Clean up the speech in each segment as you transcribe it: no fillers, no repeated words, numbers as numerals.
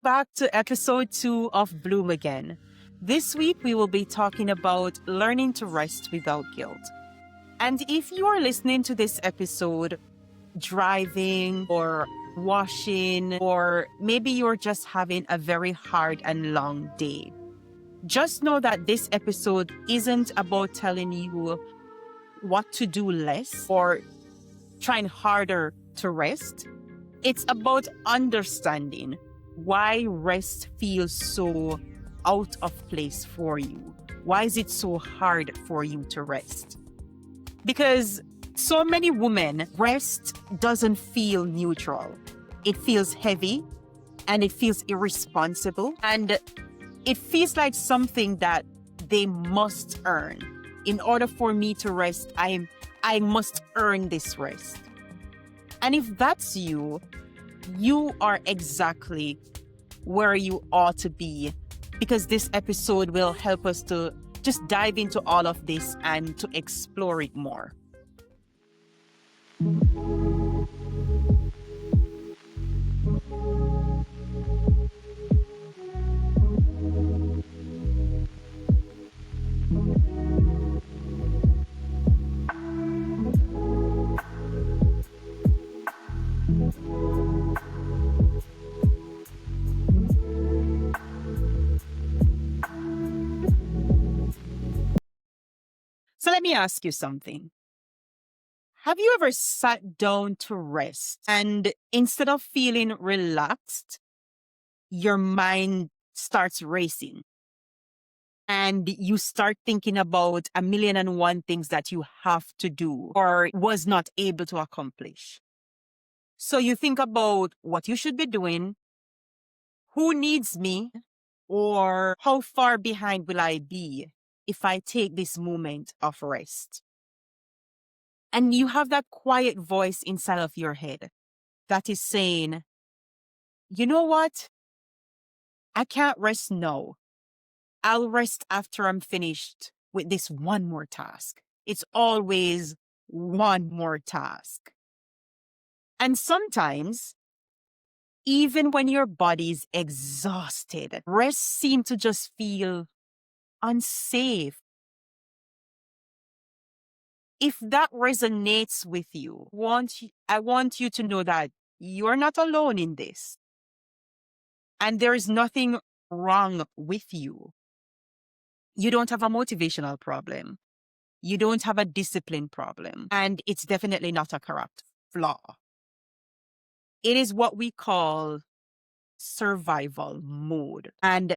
back to episode 2 of Bloom Again. This week, we will be talking about learning to rest without guilt. And if you are listening to this episode driving or washing, or maybe you're just having a very hard and long day, just know that this episode isn't about telling you what to do less or trying harder to rest. It's about understanding why rest feels so out of place for you. Why is it so hard for you to rest? Because so many women, rest doesn't feel neutral. It feels heavy and it feels irresponsible and it feels like something that they must earn. In order for me to rest, I must earn this rest. And if that's you, you are exactly where you ought to be, because this episode will help us to just dive into all of this and to explore it more. So let me ask you something. Have you ever sat down to rest and instead of feeling relaxed, your mind starts racing and you start thinking about a million and one things that you have to do or was not able to accomplish? So you think about what you should be doing, who needs me, or how far behind will I be if I take this moment of rest? And you have that quiet voice inside of your head that is saying, you know what? I can't rest now. I'll rest after I'm finished with this one more task. It's always one more task. And sometimes, even when your body's exhausted, rest seems to just feel unsafe. If that resonates with you, I want you to know that you're not alone in this. And there is nothing wrong with you. You don't have a motivational problem. You don't have a discipline problem. And it's definitely not a character flaw. It is what we call survival mode. And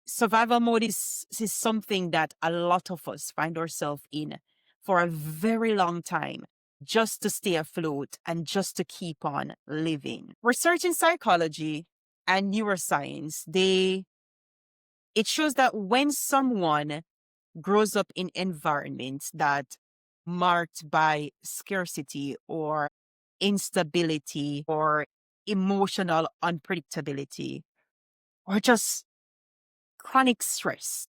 survival mode is something that a lot of us find ourselves in for a very long time, just to stay afloat and just to keep on living. Research in psychology and neuroscience, it shows that when someone grows up in environments that marked by scarcity or instability or emotional unpredictability or just chronic stress,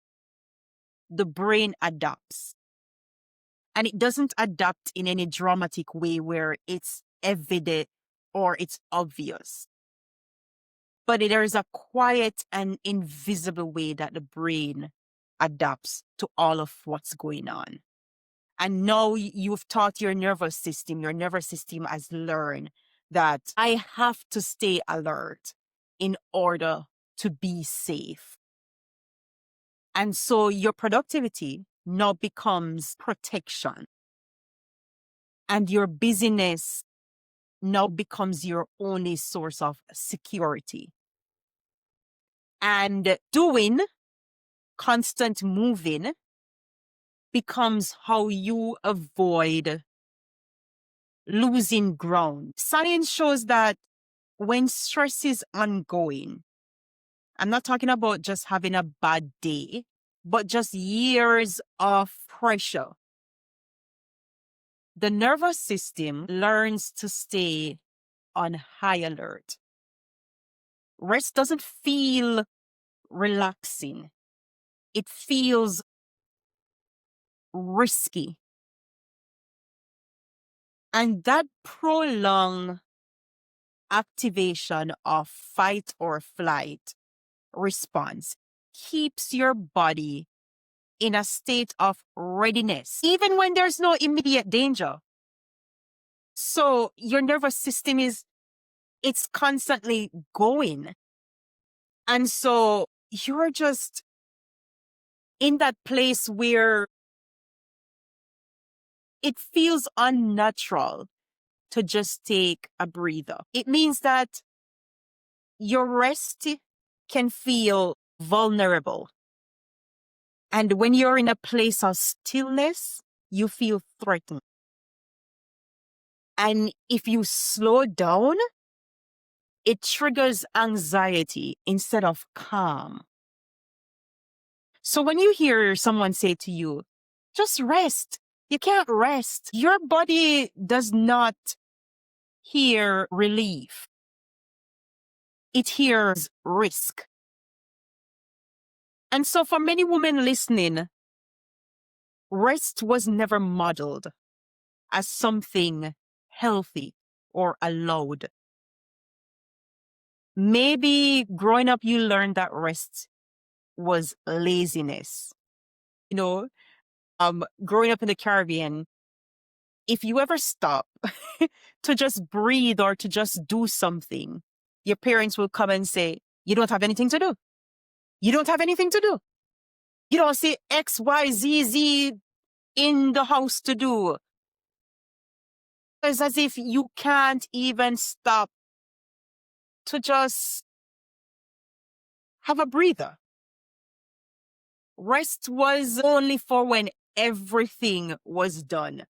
the brain adapts. And it doesn't adapt in any dramatic way where it's evident or it's obvious. But there is a quiet and invisible way that the brain adapts to all of what's going on. And now you've taught your nervous system has learned that I have to stay alert in order to be safe. And so your productivity now becomes protection. And your busyness now becomes your only source of security. And doing, constant moving, becomes how you avoid losing ground. Science shows that when stress is ongoing, I'm not talking about just having a bad day, but just years of pressure, the nervous system learns to stay on high alert. Rest doesn't feel relaxing. It feels risky. And that prolonged activation of fight or flight response keeps your body in a state of readiness, even when there's no immediate danger. So your nervous system it's constantly going. And so you're just in that place where it feels unnatural to just take a breather. It means that your rest can feel vulnerable. And when you're in a place of stillness, you feel threatened. And if you slow down, it triggers anxiety instead of calm. So when you hear someone say to you, just rest, you can't rest. Your body does not hear relief. It hears risk. And so for many women listening, rest was never modeled as something healthy or allowed. Maybe growing up, you learned that rest was laziness. Growing up in the Caribbean, if you ever stop to just breathe or to just do something, your parents will come and say, you don't have anything to do. You don't have anything to do. You don't see X, Y, Z, Z in the house to do. It's as if you can't even stop to just have a breather. Rest was only for when everything was done.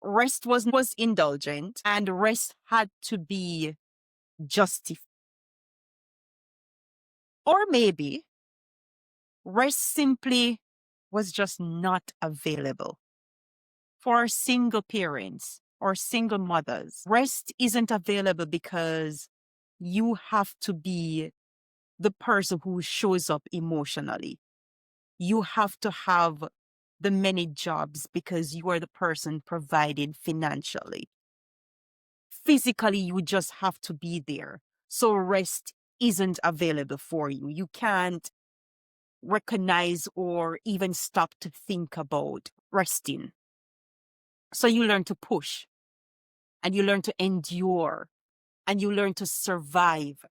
Rest was indulgent, and rest had to be justified. Or maybe rest simply was just not available. For single parents or single mothers, rest isn't available because you have to be the person who shows up emotionally. You have to have the many jobs because you are the person providing financially. Physically, you just have to be there. So rest isn't available for you. You can't recognize or even stop to think about resting. So you learn to push, and you learn to endure, and you learn to survive.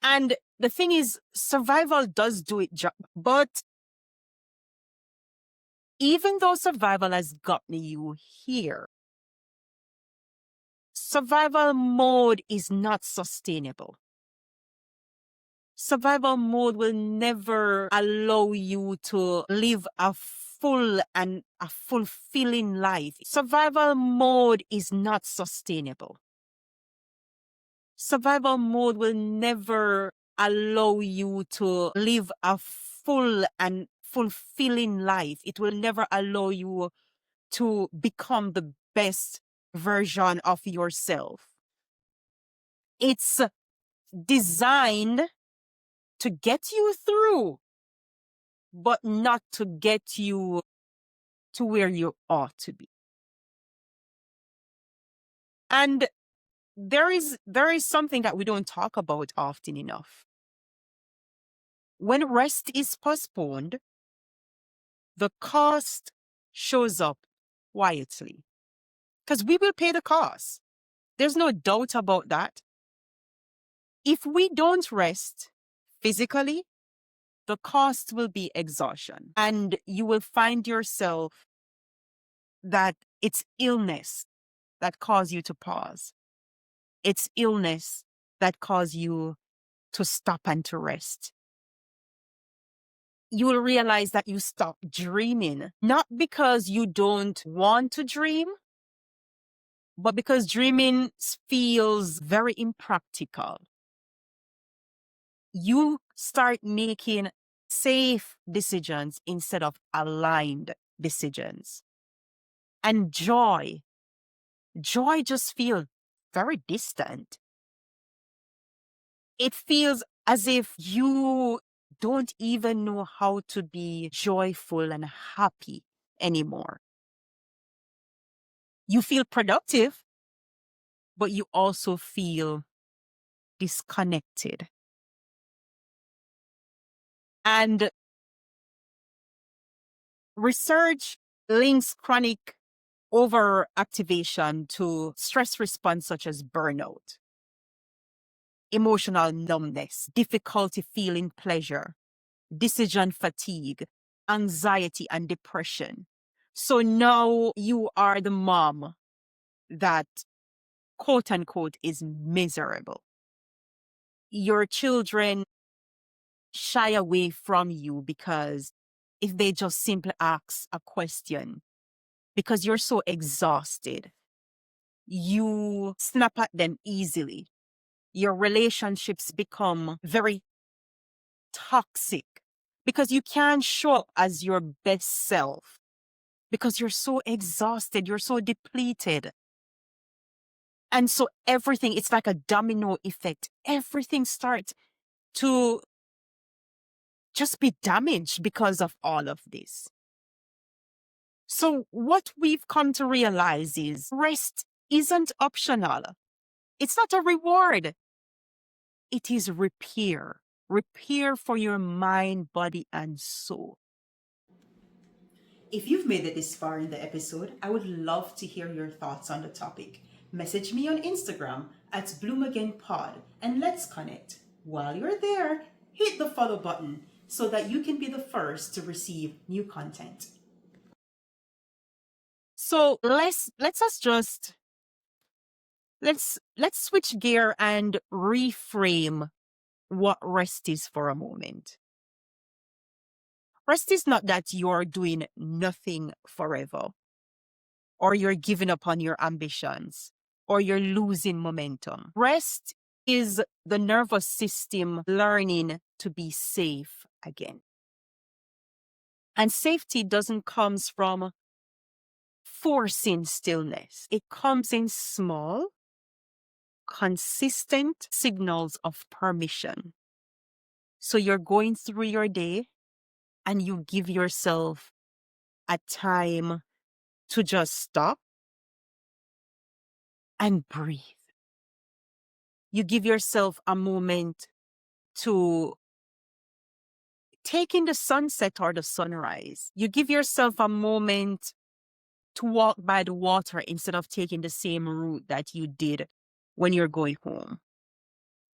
And the thing is, survival does do its job, but even though survival has gotten you here, survival mode is not sustainable. Survival mode will never allow you to live a full and a fulfilling life. Survival mode is not sustainable. Survival mode will never allow you to live a full and fulfilling life. It will never allow you to become the best version of yourself. It's designed to get you through, but not to get you to where you ought to be. And there is something that we don't talk about often enough. When rest is postponed, the cost shows up quietly. Because we will pay the cost. There's no doubt about that. If we don't rest physically, the cost will be exhaustion. And you will find yourself that it's illness that cause you to pause. It's illness that cause you to stop and to rest. You will realize that you stop dreaming, not because you don't want to dream, but because dreaming feels very impractical. You start making safe decisions instead of aligned decisions. And joy just feels very distant. It feels as if you don't even know how to be joyful and happy anymore. You feel productive, but you also feel disconnected. And research links chronic overactivation to stress response such as burnout, emotional numbness, difficulty feeling pleasure, decision fatigue, anxiety, and depression. So now you are the mom that, quote unquote, is miserable. Your children shy away from you because if they just simply ask a question, because you're so exhausted, you snap at them easily. Your relationships become very toxic because you can't show up as your best self because you're so exhausted, you're so depleted. And so everything, it's like a domino effect. Everything starts to just be damaged because of all of this. So what we've come to realize is rest isn't optional. It's not a reward. It is repair. Repair for your mind, body, and soul. If you've made it this far in the episode, I would love to hear your thoughts on the topic. Message me on Instagram at BloomAgainPod and let's connect. While you're there, hit the follow button so that you can be the first to receive new content. So let's switch gear and reframe what rest is for a moment. Rest is not that you're doing nothing forever, or you're giving up on your ambitions, or you're losing momentum. Rest is the nervous system learning to be safe again. And safety doesn't come from forcing stillness. It comes in small, consistent signals of permission. So you're going through your day and you give yourself a time to just stop and breathe. You give yourself a moment to take in the sunset or the sunrise. You give yourself a moment to walk by the water instead of taking the same route that you did when you're going home.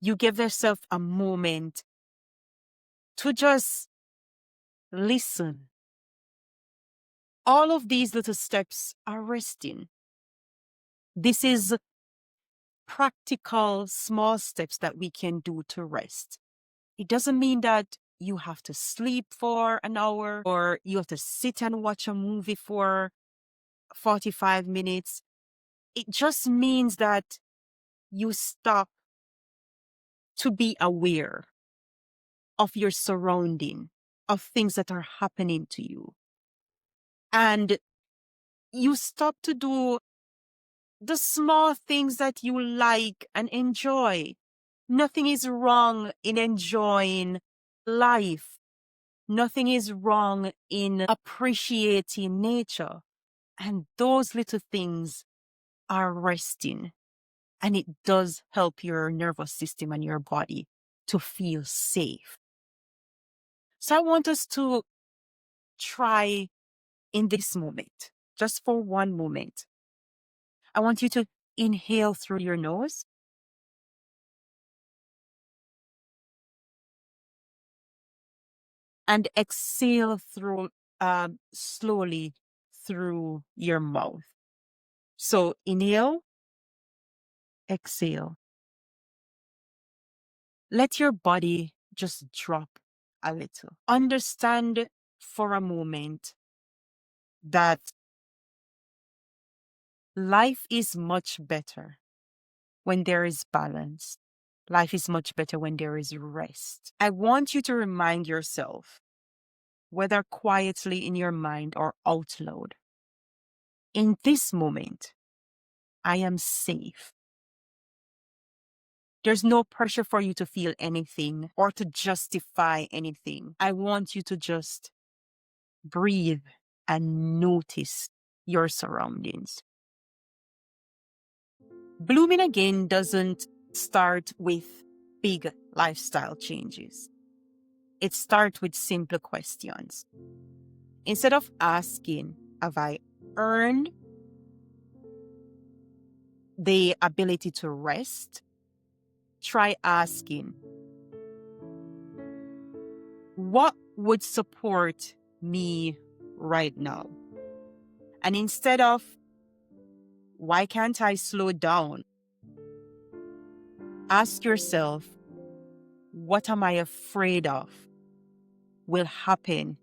You give yourself a moment to just listen. All of these little steps are resting. This is practical, small steps that we can do to rest. It doesn't mean that you have to sleep for an hour or you have to sit and watch a movie for 45 minutes. It just means that you stop to be aware of your surrounding, of things that are happening to you. And you stop to do the small things that you like and enjoy. Nothing is wrong in enjoying life. Nothing is wrong in appreciating nature. And those little things are resting. And it does help your nervous system and your body to feel safe. So I want us to try in this moment, just for one moment. I want you to inhale through your nose and exhale through slowly through your mouth. So inhale, exhale. Let your body just drop a little. Understand for a moment that life is much better when there is balance. Life is much better when there is rest. I want you to remind yourself, whether quietly in your mind or out loud, in this moment, I am safe. There's no pressure for you to feel anything or to justify anything. I want you to just breathe and notice your surroundings. Blooming again doesn't start with big lifestyle changes. It starts with simple questions. Instead of asking, have I earned the ability to rest? Try asking, what would support me right now? And instead of, why can't I slow down? Ask yourself, what am I afraid of will happen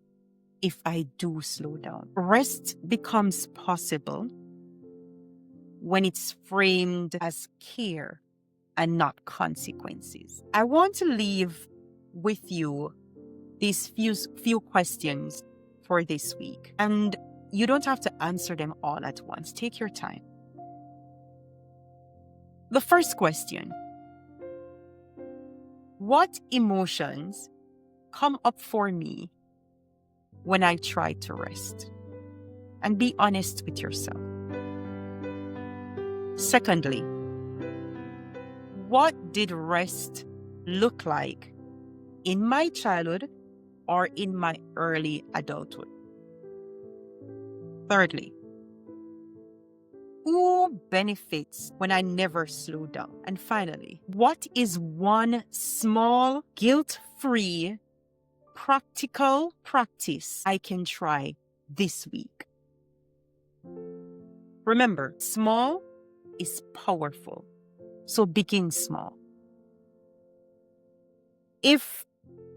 if I do slow down? Rest becomes possible when it's framed as care and not consequences. I want to leave with you these few questions for this week. And you don't have to answer them all at once. Take your time. The first question: what emotions come up for me when I try to rest? And be honest with yourself. Secondly, what did rest look like in my childhood or in my early adulthood? Thirdly, who benefits when I never slow down? And finally, what is one small, guilt-free, practical practice I can try this week? Remember, small is powerful. So begin small. If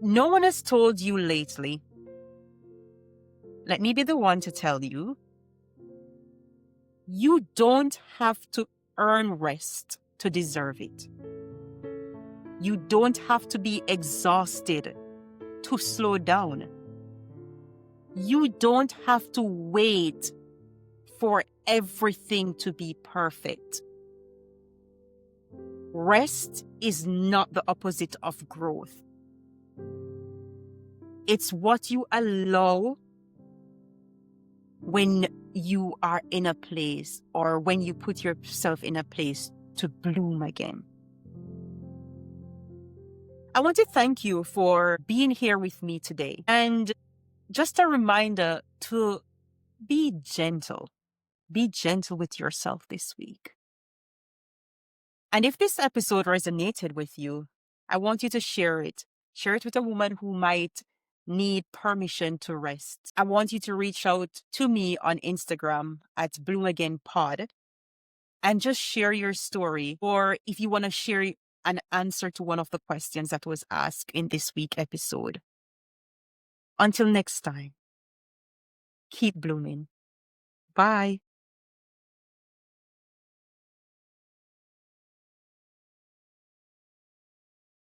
no one has told you lately, let me be the one to tell you, you don't have to earn rest to deserve it. You don't have to be exhausted to slow down. You don't have to wait for everything to be perfect. Rest is not the opposite of growth. It's what you allow when you are in a place, or when you put yourself in a place to bloom again. I want to thank you for being here with me today. And just a reminder to be gentle. Be gentle with yourself this week. And if this episode resonated with you, I want you to share it. Share it with a woman who might need permission to rest. I want you to reach out to me on Instagram at BloomAgainPod and just share your story. Or if you want to share an answer to one of the questions that was asked in this week's episode. Until next time, keep blooming. Bye.